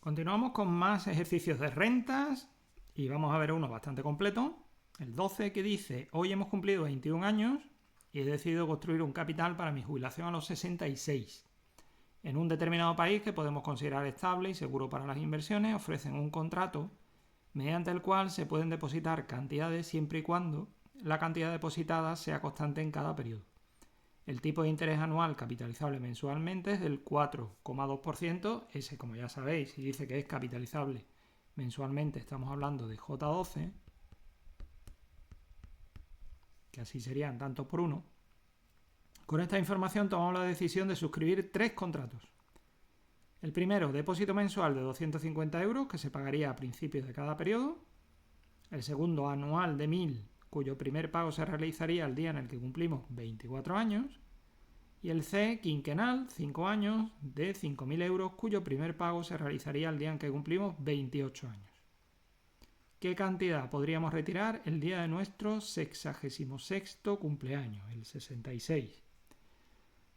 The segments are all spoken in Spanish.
Continuamos con más ejercicios de rentas y vamos a ver uno bastante completo. El 12 que dice, hoy hemos cumplido 21 años y he decidido construir un capital para mi jubilación a los 66. En un determinado país que podemos considerar estable y seguro para las inversiones, ofrecen un contrato mediante el cual se pueden depositar cantidades siempre y cuando la cantidad depositada sea constante en cada periodo. El tipo de interés anual capitalizable mensualmente es del 4,2%. Ese, como ya sabéis, si dice que es capitalizable mensualmente, estamos hablando de J12, que así serían tantos por uno. Con esta información tomamos la decisión de suscribir 3 contratos. El primero, depósito mensual de 250 euros, que se pagaría a principios de cada periodo. El segundo, anual de 1000, cuyo primer pago se realizaría el día en el que cumplimos 24 años. Y el C, quinquenal, 5 años, de 5.000 euros, cuyo primer pago se realizaría el día en que cumplimos 28 años. ¿Qué cantidad podríamos retirar el día de nuestro 66º cumpleaños, el 66?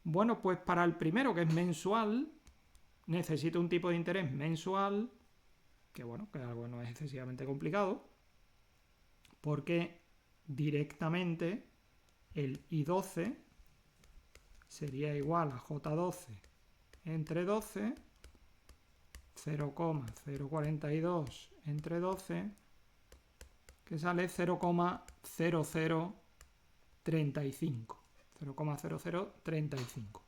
Bueno, pues para el primero, que es mensual, necesito un tipo de interés mensual, que bueno, que algo no es excesivamente complicado, porque directamente el I12 sería igual a J12 entre 12, 0,042 entre 12, que sale 0,0035. 0,0035.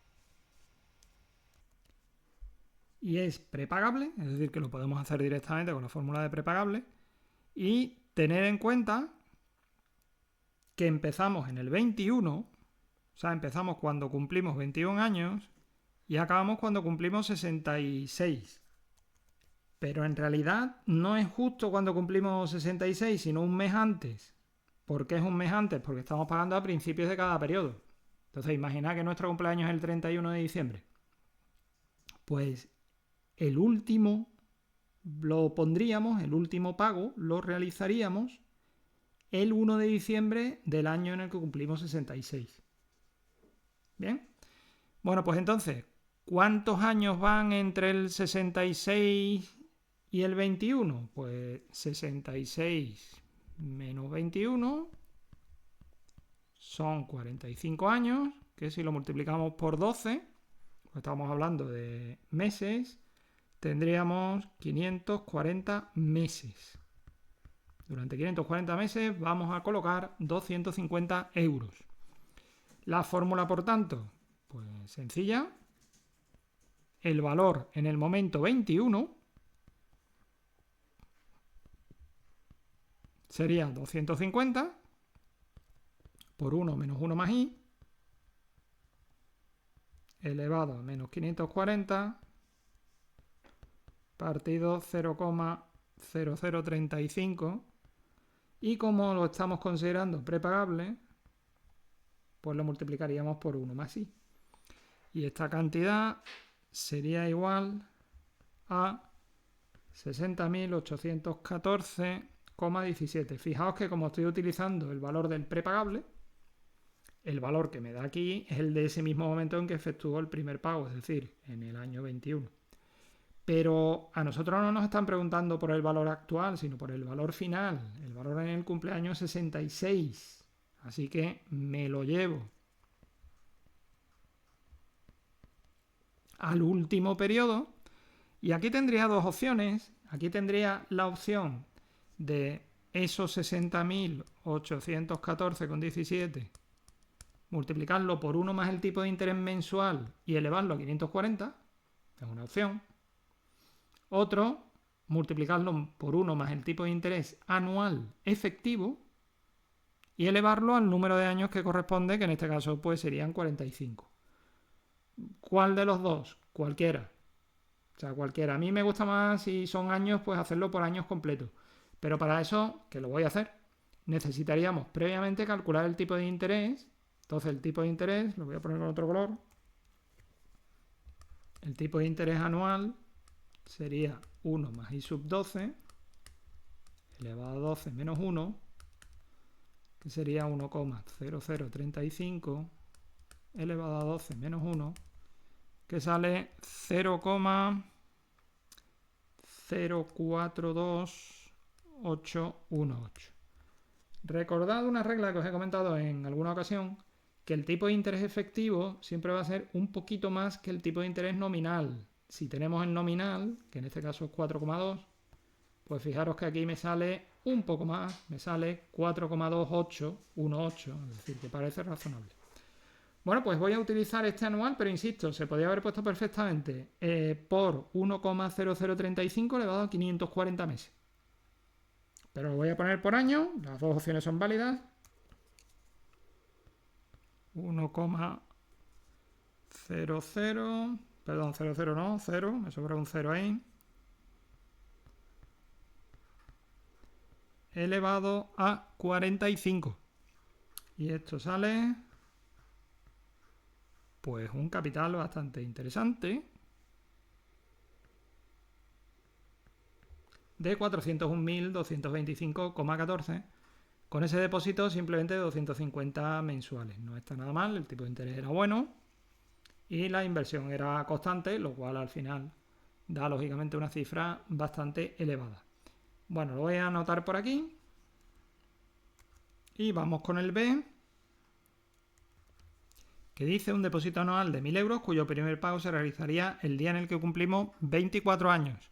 Y es prepagable, es decir, que lo podemos hacer directamente con la fórmula de prepagable. Y tener en cuenta que empezamos en el 21, o sea, empezamos cuando cumplimos 21 años y acabamos cuando cumplimos 66. Pero en realidad no es justo cuando cumplimos 66, sino un mes antes. ¿Por qué es un mes antes? Porque estamos pagando a principios de cada periodo. Entonces, imaginad que nuestro cumpleaños es el 31 de diciembre. Pues el último lo pondríamos, el último pago lo realizaríamos el 1 de diciembre del año en el que cumplimos 66. ¿Bien? Bueno, pues entonces, ¿cuántos años van entre el 66 y el 21? Pues 66 menos 21 son 45 años, que si lo multiplicamos por 12, pues estamos hablando de meses, tendríamos 540 meses. Durante 540 meses vamos a colocar 250 euros. La fórmula, por tanto, pues sencilla. El valor en el momento 21 sería 250 por 1 menos 1 más i elevado a menos 540 partido 0,0035, y como lo estamos considerando prepagable, pues lo multiplicaríamos por 1 más i. Y esta cantidad sería igual a 60.814,17. Fijaos que como estoy utilizando el valor del prepagable, el valor que me da aquí es el de ese mismo momento en que efectuó el primer pago, es decir, en el año 21. Pero a nosotros no nos están preguntando por el valor actual, sino por el valor final, el valor en el cumpleaños 66. Así que me lo llevo al último periodo. Y aquí tendría dos opciones. Aquí tendría la opción de esos 60.814,17 multiplicarlo por 1 más el tipo de interés mensual y elevarlo a 540. Es una opción. Otro, multiplicarlo por 1 más el tipo de interés anual efectivo y elevarlo al número de años que corresponde, que en este caso pues serían 45. ¿Cuál de los dos? Cualquiera. O sea, cualquiera. A mí me gusta más, si son años, pues hacerlo por años completos. Pero para eso, que lo voy a hacer, necesitaríamos previamente calcular el tipo de interés. Entonces el tipo de interés, lo voy a poner con otro color. El tipo de interés anual sería 1 más i sub 12 elevado a 12 menos 1, que sería 1,0035 elevado a 12 menos 1, que sale 0,42818. Recordad una regla que os he comentado en alguna ocasión, que el tipo de interés efectivo siempre va a ser un poquito más que el tipo de interés nominal. Si tenemos el nominal, que en este caso es 4,2, pues fijaros que aquí me sale un poco más, me sale 4,2818, es decir, que parece razonable. Bueno, pues voy a utilizar este anual, pero insisto, se podría haber puesto perfectamente por 1,0035 elevado a 540 meses. Pero lo voy a poner por año, las dos opciones son válidas. 1,00, perdón, 00 no, 0, me sobra un 0 ahí. Elevado a 45. Y esto sale, pues, un capital bastante interesante de 401.225,14. Con ese depósito simplemente 250 mensuales. No está nada mal, el tipo de interés era bueno y la inversión era constante, lo cual al final da lógicamente una cifra bastante elevada. Bueno, lo voy a anotar por aquí. Y vamos con el B, que dice un depósito anual de 1.000 euros cuyo primer pago se realizaría el día en el que cumplimos 24 años.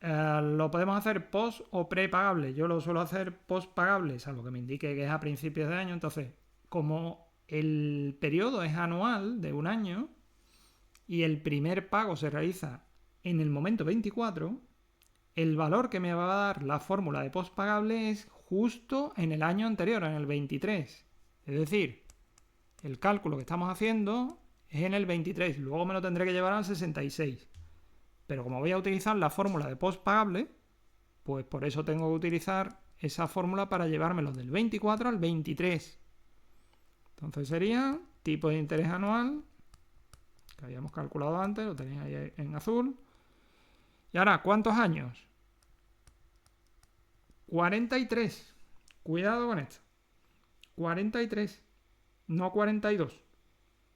Lo podemos hacer post o prepagable. Yo lo suelo hacer post pagable, salvo que me indique que es a principios de año. Entonces, como el periodo es anual de un año y el primer pago se realiza en el momento 24, el valor que me va a dar la fórmula de post pagable es justo en el año anterior, en el 23. Es decir, el cálculo que estamos haciendo es en el 23, luego me lo tendré que llevar al 66. Pero como voy a utilizar la fórmula de post pagable, pues por eso tengo que utilizar esa fórmula para llevármelo del 24 al 23. Entonces sería tipo de interés anual, que habíamos calculado antes, lo tenéis ahí en azul. Y ahora, ¿cuántos años? 43. Cuidado con esto. 43, no 42.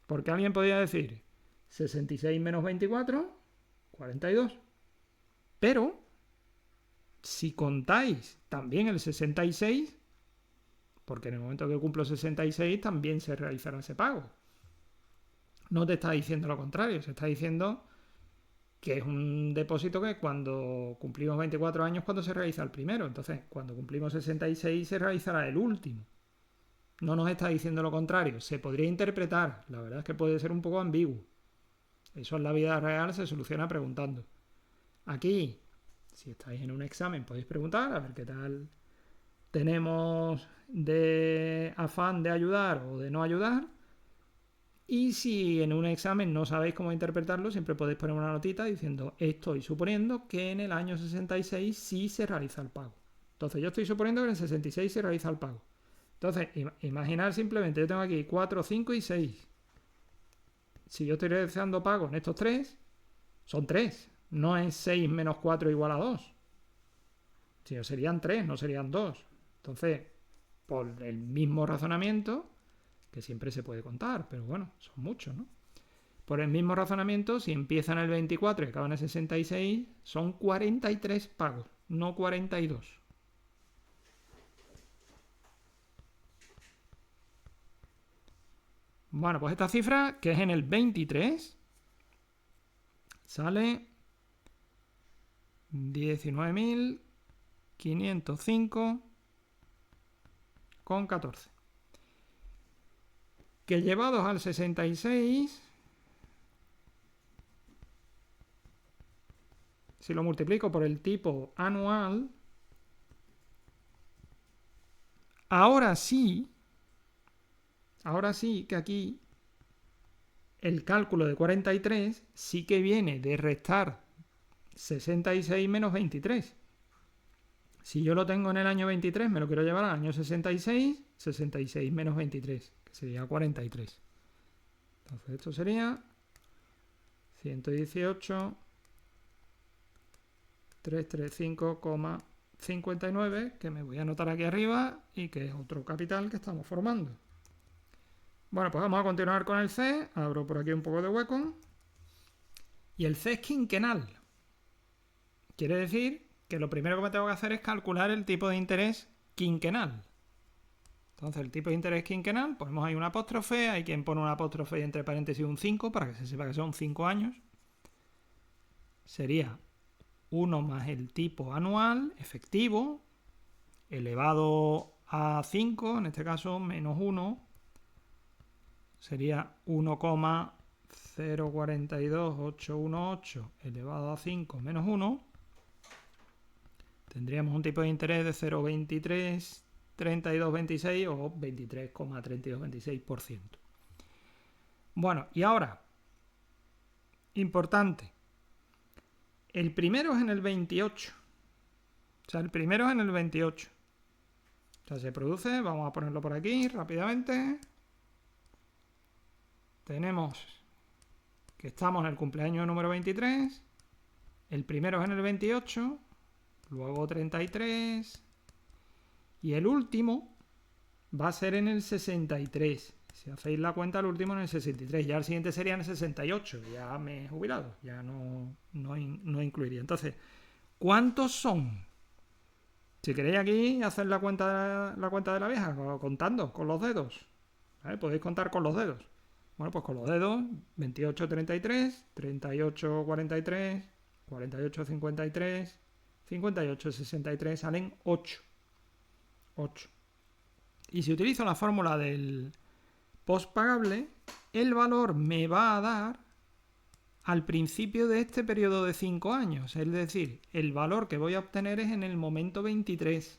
Porque alguien podría decir 66 menos 24, 42. Pero, si contáis también el 66, porque en el momento que cumplo 66 también se realizará ese pago. No te está diciendo lo contrario, se está diciendo que es un depósito que cuando cumplimos 24 años cuando se realiza el primero. Entonces, cuando cumplimos 66 se realizará el último. No nos está diciendo lo contrario. Se podría interpretar. La verdad es que puede ser un poco ambiguo. Eso en la vida real se soluciona preguntando. Aquí, si estáis en un examen, podéis preguntar a ver qué tal tenemos de afán de ayudar o de no ayudar. Y si en un examen no sabéis cómo interpretarlo, siempre podéis poner una notita diciendo estoy suponiendo que en el año 66 sí se realiza el pago. Entonces yo estoy suponiendo que en el 66 se realiza el pago. Entonces, imaginar simplemente, yo tengo aquí 4, 5 y 6. Si yo estoy realizando pago en estos 3, son 3. No es 6 menos 4 igual a 2. Si serían 3, no serían 2. Entonces, por el mismo razonamiento, que siempre se puede contar, pero bueno, son muchos, ¿no? Por el mismo razonamiento, si empiezan el 24 y acaban el 66, son 43 pagos, no 42. Bueno, pues esta cifra, que es en el 23, sale 19.505,14. Que llevados al 66, si lo multiplico por el tipo anual, ahora sí que aquí el cálculo de 43 sí que viene de restar 66 menos 23. Si yo lo tengo en el año 23, me lo quiero llevar al año 66, 66 menos 23, que sería 43. Entonces esto sería 118.335,59, que me voy a anotar aquí arriba y que es otro capital que estamos formando. Bueno, pues vamos a continuar con el C. Abro por aquí un poco de hueco. Y el C es quinquenal. Quiere decir que lo primero que me tengo que hacer es calcular el tipo de interés quinquenal. Entonces, el tipo de interés quinquenal, ponemos ahí una apóstrofe, hay quien pone una apóstrofe y entre paréntesis un 5 para que se sepa que son 5 años. Sería 1 más el tipo anual efectivo elevado a 5, en este caso menos 1, sería 1,042818 elevado a 5 menos 1. Tendríamos un tipo de interés de 0,233226 o 23,3226%. Bueno, y ahora, importante, el primero es en el 28. O sea, el primero es en el 28. O sea, se produce, vamos a ponerlo por aquí rápidamente. Tenemos que estamos en el cumpleaños número 23. El primero es en el 28. Luego 33. Y el último va a ser en el 63. Si hacéis la cuenta, el último en el 63. Ya el siguiente sería en el 68. Ya me he jubilado. Ya no incluiría. Entonces, ¿cuántos son? Si queréis aquí hacer la cuenta de la vieja, contando con los dedos. ¿Vale? Podéis contar con los dedos. Bueno, pues con los dedos, 28, 33, 38, 43, 48, 53, 58, 63, salen 8. 8. Y si utilizo la fórmula del postpagable, el valor me va a dar al principio de este periodo de 5 años. Es decir, el valor que voy a obtener es en el momento 23.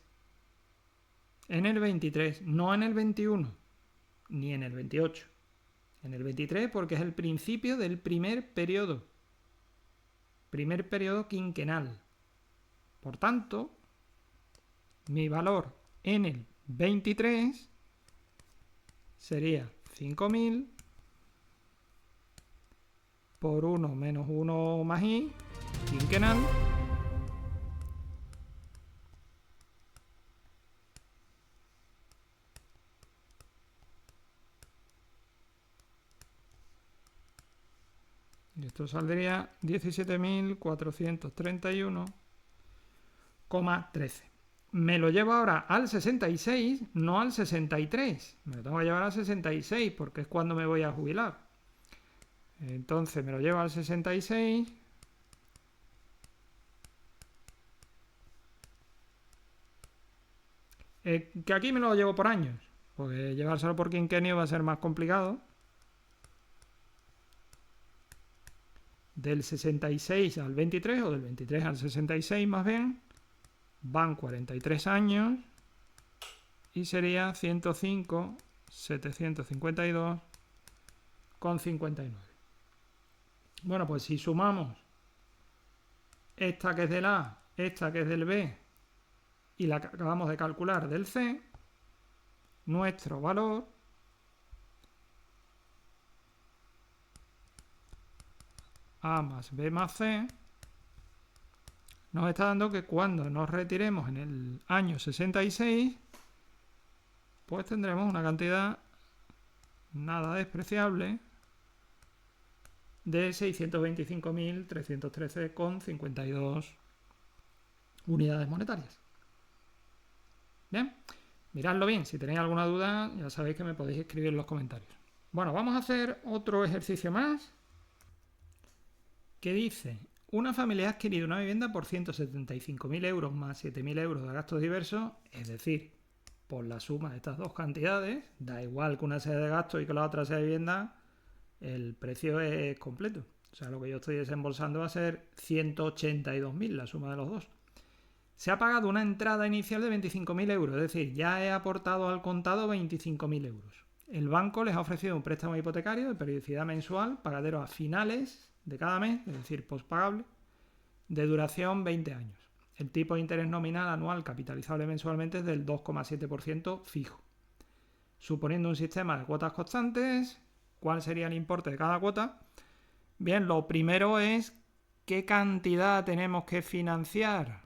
En el 23, no en el 21, ni en el 28. En el 23 porque es el principio del primer periodo quinquenal. Por tanto, mi valor en el 23 sería 5.000 por 1 menos 1 más i, quinquenal, y esto saldría 17.431,13. Me lo llevo ahora al 66, no al 63. Me lo tengo que llevar al 66 porque es cuando me voy a jubilar. Entonces me lo llevo al 66. Que aquí me lo llevo por años, porque llevárselo por quinquenio va a ser más complicado. Del 66 al 23, o del 23 al 66 más bien, van 43 años y sería 105.752,59. Bueno, pues si sumamos esta que es del A, esta que es del B y la que acabamos de calcular del C, nuestro valor A más B más C nos está dando que cuando nos retiremos en el año 66, pues tendremos una cantidad nada despreciable de 625.313,52 unidades monetarias. Bien, miradlo bien, si tenéis alguna duda ya sabéis que me podéis escribir en los comentarios. Bueno, vamos a hacer otro ejercicio más que dice: una familia ha adquirido una vivienda por 175.000 euros más 7.000 euros de gastos diversos, es decir, por la suma de estas dos cantidades, da igual que una sea de gastos y que la otra sea de vivienda, el precio es completo. O sea, lo que yo estoy desembolsando va a ser 182.000, la suma de los dos. Se ha pagado una entrada inicial de 25.000 euros, es decir, ya he aportado al contado 25.000 euros. El banco les ha ofrecido un préstamo hipotecario de periodicidad mensual, pagadero a finales de cada mes, es decir, postpagable, de duración 20 años. El tipo de interés nominal anual capitalizable mensualmente es del 2,7% fijo. Suponiendo un sistema de cuotas constantes, ¿cuál sería el importe de cada cuota? Bien, lo primero es ¿qué cantidad tenemos que financiar?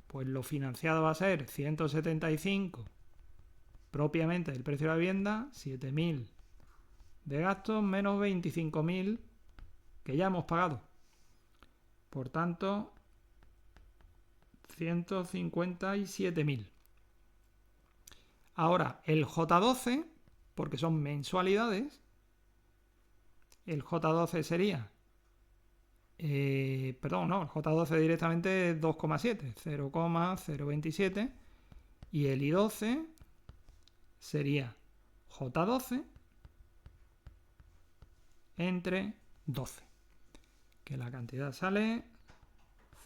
Pues lo financiado va a ser 175 propiamente del precio de la vivienda, 7.000 de gastos menos 25.000 que ya hemos pagado. Por tanto, 157.000. Ahora, el J12, porque son mensualidades, el J12 sería... el J12 directamente es 2,7, 0,027. Y el I12 sería J12 entre 12. Que la cantidad sale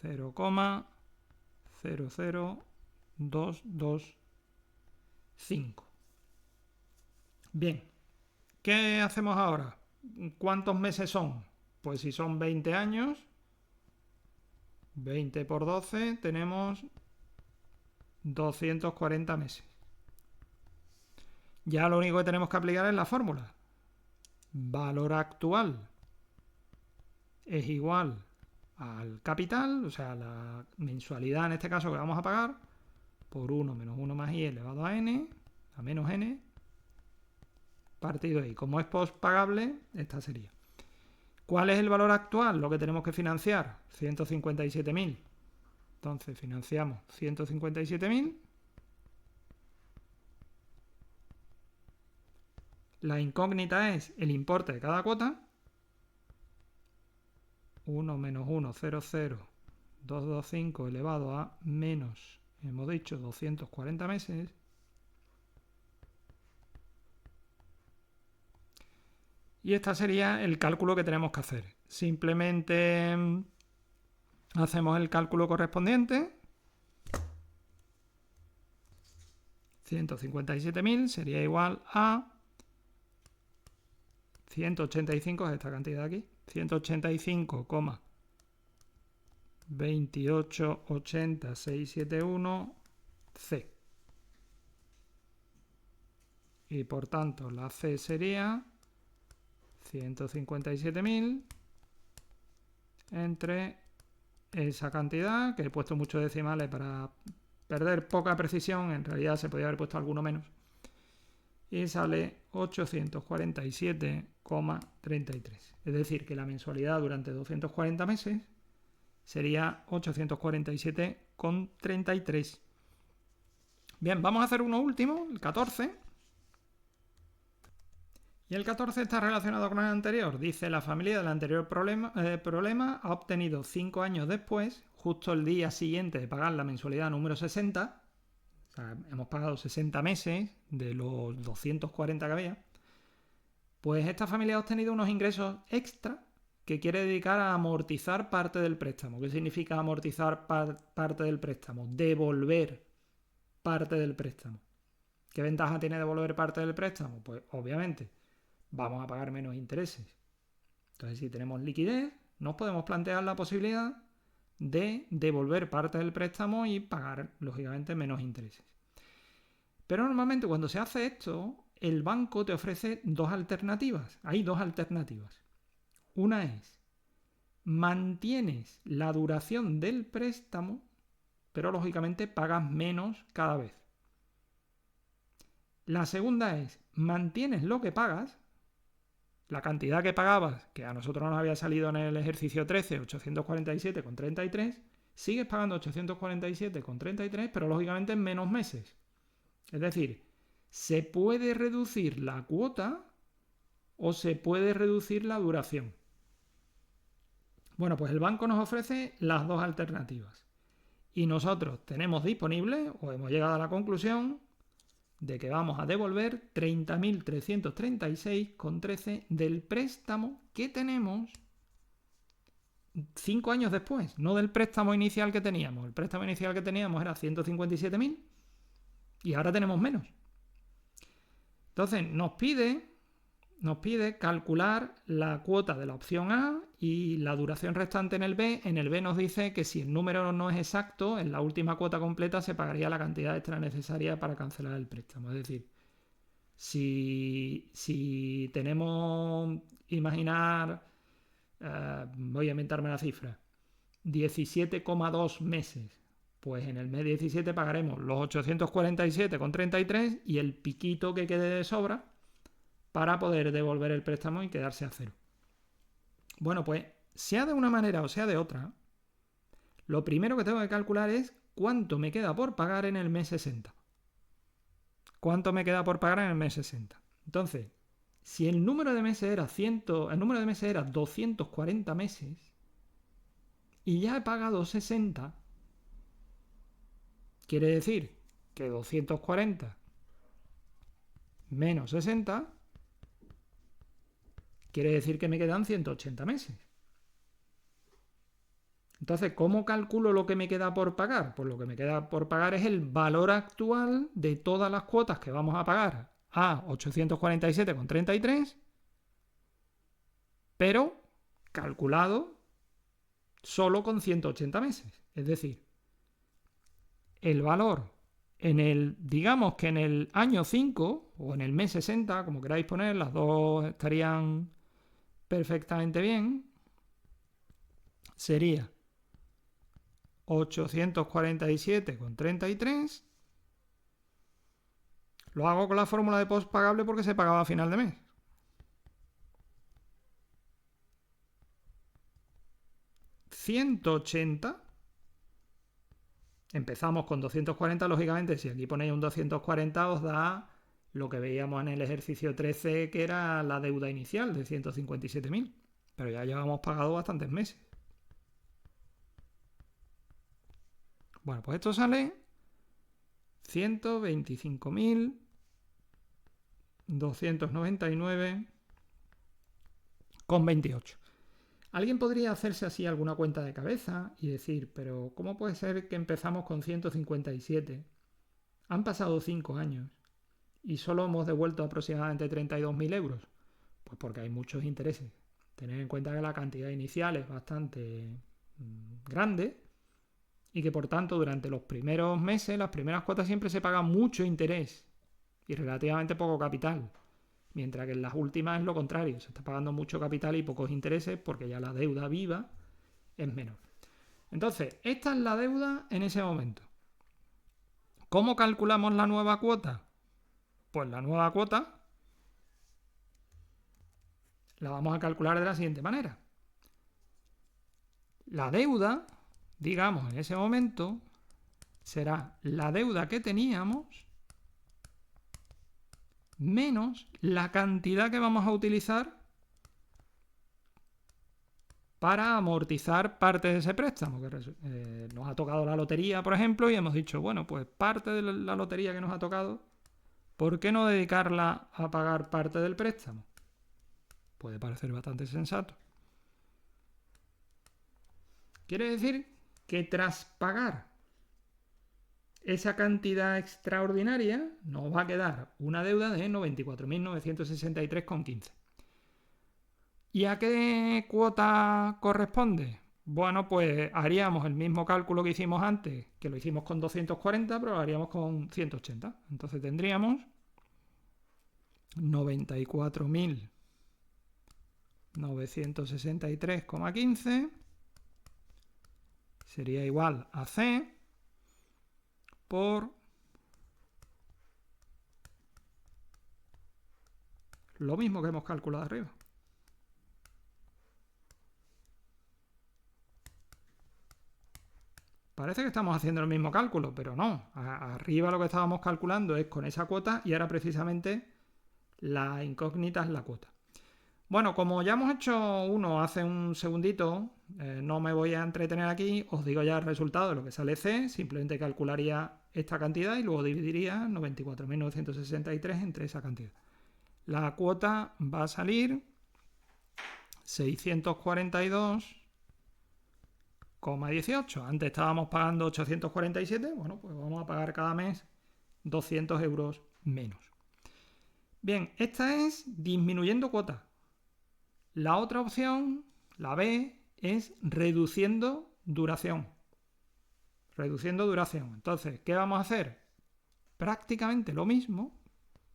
0,00225. Bien, ¿qué hacemos ahora? ¿Cuántos meses son? Pues si son 20 años, 20 por 12, tenemos 240 meses. Ya lo único que tenemos que aplicar es la fórmula. Valor actual es igual al capital, o sea, la mensualidad en este caso que vamos a pagar, por 1 menos 1 más i elevado a n, a menos n, partido i. Como es postpagable, esta sería. ¿Cuál es el valor actual? Lo que tenemos que financiar, 157.000. Entonces financiamos 157.000. La incógnita es el importe de cada cuota. 1 menos 1, 0, 0, 225 elevado a menos, hemos dicho, 240 meses. Y este sería el cálculo que tenemos que hacer. Simplemente hacemos el cálculo correspondiente. 157.000 sería igual a 185, es esta cantidad de aquí, 185,2880671 C. Y por tanto la C sería 157.000 entre esa cantidad, que he puesto muchos decimales para perder poca precisión, en realidad se podría haber puesto alguno menos, y sale 847,33. Es decir, que la mensualidad durante 240 meses sería 847,33. Bien, vamos a hacer uno último, el 14. Y el 14 está relacionado con el anterior. Dice, la familia del anterior problema ha obtenido 5 años después, justo el día siguiente de pagar la mensualidad número 60, o sea, hemos pagado 60 meses de los 240 que había, pues esta familia ha obtenido unos ingresos extra que quiere dedicar a amortizar parte del préstamo. ¿Qué significa amortizar parte del préstamo? Devolver parte del préstamo. ¿Qué ventaja tiene devolver parte del préstamo? Pues obviamente vamos a pagar menos intereses. Entonces, si tenemos liquidez, nos podemos plantear la posibilidad de devolver parte del préstamo y pagar, lógicamente, menos intereses. Pero normalmente cuando se hace esto, el banco te ofrece dos alternativas. Hay dos alternativas. Una es, mantienes la duración del préstamo, pero lógicamente pagas menos cada vez. La segunda es, mantienes lo que pagas, la cantidad que pagabas, que a nosotros nos había salido en el ejercicio 13, 847,33, sigues pagando 847,33, pero lógicamente en menos meses. Es decir, se puede reducir la cuota o se puede reducir la duración. Bueno, pues el banco nos ofrece las dos alternativas. Y nosotros tenemos disponible, o hemos llegado a la conclusión, de que vamos a devolver 30.336,13 del préstamo que tenemos 5 años después, no del préstamo inicial que teníamos. El préstamo inicial que teníamos era 157.000 y ahora tenemos menos. Entonces nos pide calcular la cuota de la opción A y la duración restante en el B. En el B nos dice que si el número no es exacto, en la última cuota completa se pagaría la cantidad extra necesaria para cancelar el préstamo. Es decir, si tenemos, imaginar, voy a inventarme la cifra, 17,2 meses, pues en el mes 17 pagaremos los 847,33 y el piquito que quede de sobra para poder devolver el préstamo y quedarse a cero. Bueno, pues sea de una manera o sea de otra, lo primero que tengo que calcular es cuánto me queda por pagar en el mes 60. ¿Cuánto me queda por pagar en el mes 60? Entonces, si el número de meses era 240 meses y ya he pagado 60, quiere decir que 240 menos 60 quiere decir que me quedan 180 meses. Entonces, ¿cómo calculo lo que me queda por pagar? Pues lo que me queda por pagar es el valor actual de todas las cuotas que vamos a pagar a 847,33, pero calculado solo con 180 meses. Es decir, el valor digamos que en el año 5 o en el mes 60, como queráis poner, las dos estarían perfectamente bien, sería 847,33. Lo hago con la fórmula de post pagable porque se pagaba a final de mes. 180. Empezamos con 240, lógicamente, si aquí ponéis un 240 os da lo que veíamos en el ejercicio 13, que era la deuda inicial de 157.000. Pero ya llevamos pagado bastantes meses. Bueno, pues esto sale 125.299,28. Alguien podría hacerse así alguna cuenta de cabeza y decir, pero ¿cómo puede ser que empezamos con 157? Han pasado 5 años y solo hemos devuelto aproximadamente 32.000 euros. Pues porque hay muchos intereses. Tener en cuenta que la cantidad inicial es bastante grande y que por tanto durante los primeros meses, las primeras cuotas siempre se paga mucho interés y relativamente poco capital. Mientras que en las últimas es lo contrario, se está pagando mucho capital y pocos intereses porque ya la deuda viva es menor. Entonces, esta es la deuda en ese momento. ¿Cómo calculamos la nueva cuota? Pues la nueva cuota la vamos a calcular de la siguiente manera. La deuda, digamos, en ese momento, será la deuda que teníamos menos la cantidad que vamos a utilizar para amortizar parte de ese préstamo. Nos ha tocado la lotería, por ejemplo, y hemos dicho, bueno, pues parte de la lotería que nos ha tocado, ¿por qué no dedicarla a pagar parte del préstamo? Puede parecer bastante sensato. Quiere decir que tras pagar esa cantidad extraordinaria nos va a quedar una deuda de 94.963,15. ¿Y a qué cuota corresponde? Bueno, pues haríamos el mismo cálculo que hicimos antes, que lo hicimos con 240, pero lo haríamos con 180. Entonces tendríamos 94.963,15 sería igual a C por lo mismo que hemos calculado arriba. Parece que estamos haciendo el mismo cálculo, pero no. Arriba lo que estábamos calculando es con esa cuota y ahora precisamente la incógnita es la cuota. Bueno, como ya hemos hecho uno hace un segundito, no me voy a entretener aquí, os digo ya el resultado de lo que sale C, simplemente calcularía esta cantidad y luego dividiría 94.963 entre esa cantidad. La cuota va a salir 642,18. Antes estábamos pagando 847, bueno, pues vamos a pagar cada mes 200 euros menos. Bien, esta es disminuyendo cuota. La otra opción, la B, es reduciendo duración. Reduciendo duración. Entonces, ¿qué vamos a hacer? Prácticamente lo mismo,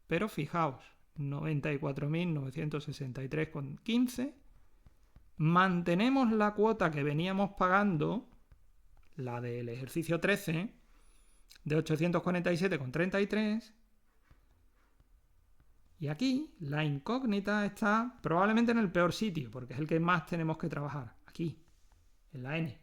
pero fijaos, 94.963,15. Mantenemos la cuota que veníamos pagando, la del ejercicio 13, de 847,33. Y aquí la incógnita está probablemente en el peor sitio, porque es el que más tenemos que trabajar. Aquí, en la n.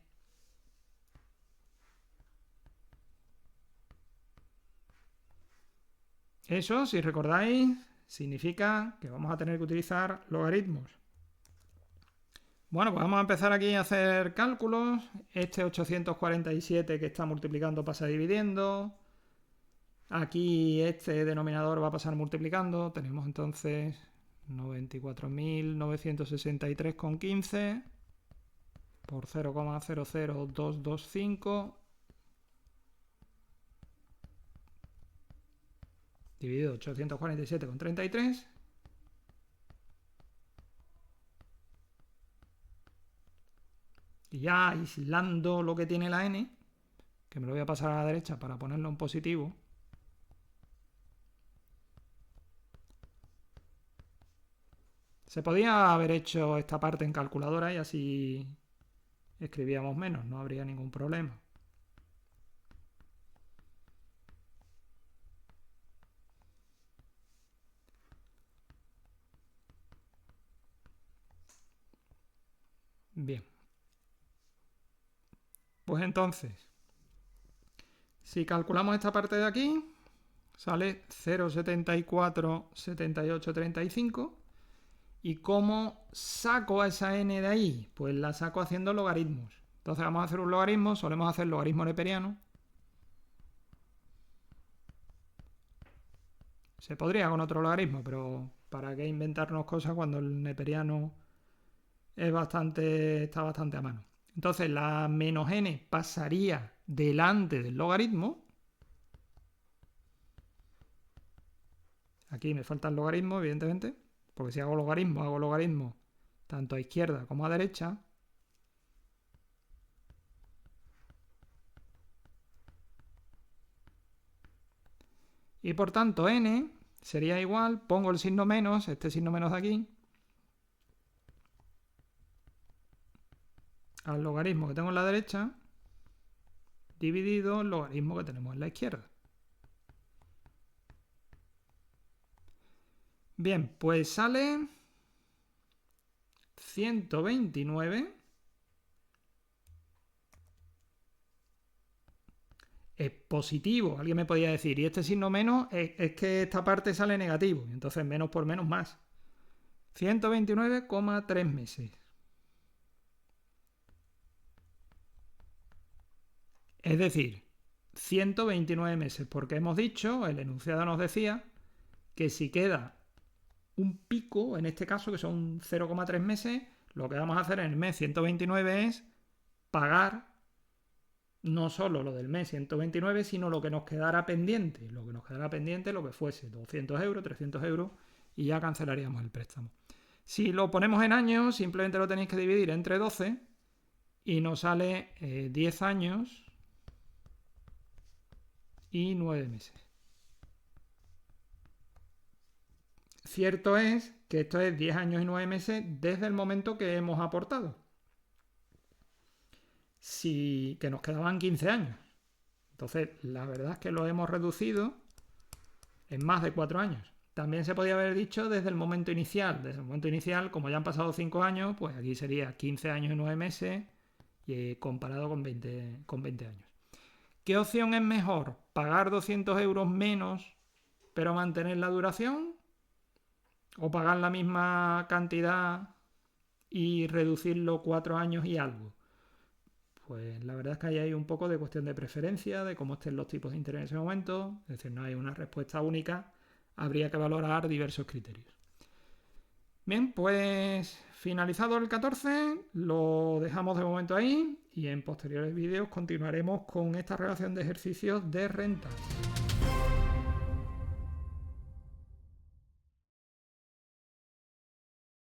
Eso, si recordáis, significa que vamos a tener que utilizar logaritmos. Bueno, pues vamos a empezar aquí a hacer cálculos. Este 847 que está multiplicando pasa dividiendo. Aquí este denominador va a pasar multiplicando. Tenemos entonces 94.963,15 por 0,00225 dividido 847,33. Y ya aislando lo que tiene la n, que me lo voy a pasar a la derecha para ponerlo en positivo. Se podía haber hecho esta parte en calculadora y así escribíamos menos, no habría ningún problema. Bien. Pues entonces, si calculamos esta parte de aquí, sale 0,747835. ¿Y cómo saco a esa n de ahí? Pues la saco haciendo logaritmos. Entonces vamos a hacer un logaritmo, solemos hacer logaritmo neperiano. Se podría con otro logaritmo, pero ¿para qué inventarnos cosas cuando el neperiano está bastante a mano? Entonces la menos n pasaría delante del logaritmo. Aquí me falta el logaritmo, evidentemente, porque si hago logaritmo tanto a izquierda como a derecha. Y por tanto n sería igual, pongo el signo menos, este signo menos de aquí, al logaritmo que tengo en la derecha, dividido el logaritmo que tenemos en la izquierda. Bien, pues sale 129. Es positivo, alguien me podía decir, y este signo menos es que esta parte sale negativo, entonces menos por menos más. 129,3 meses. Es decir, 129 meses, porque hemos dicho, el enunciado nos decía, que si queda un pico, en este caso que son 0,3 meses, lo que vamos a hacer en el mes 129 es pagar no solo lo del mes 129, sino lo que nos quedara pendiente. Lo que nos quedara pendiente, lo que fuese, 200 euros, 300 euros, y ya cancelaríamos el préstamo. Si lo ponemos en años, simplemente lo tenéis que dividir entre 12 y nos sale 10 años y 9 meses. Cierto es que esto es 10 años y 9 meses desde el momento que hemos aportado. Que nos quedaban 15 años. Entonces, la verdad es que lo hemos reducido en más de 4 años. También se podía haber dicho desde el momento inicial. Desde el momento inicial, como ya han pasado 5 años, pues aquí sería 15 años y 9 meses comparado con 20 años. ¿Qué opción es mejor? ¿Pagar 200 euros menos pero mantener la duración? ¿O pagar la misma cantidad y reducirlo 4 años y algo? Pues la verdad es que ahí hay un poco de cuestión de preferencia, de cómo estén los tipos de interés en ese momento. Es decir, no hay una respuesta única. Habría que valorar diversos criterios. Bien, pues finalizado el 14, lo dejamos de momento ahí y en posteriores vídeos continuaremos con esta relación de ejercicios de rentas.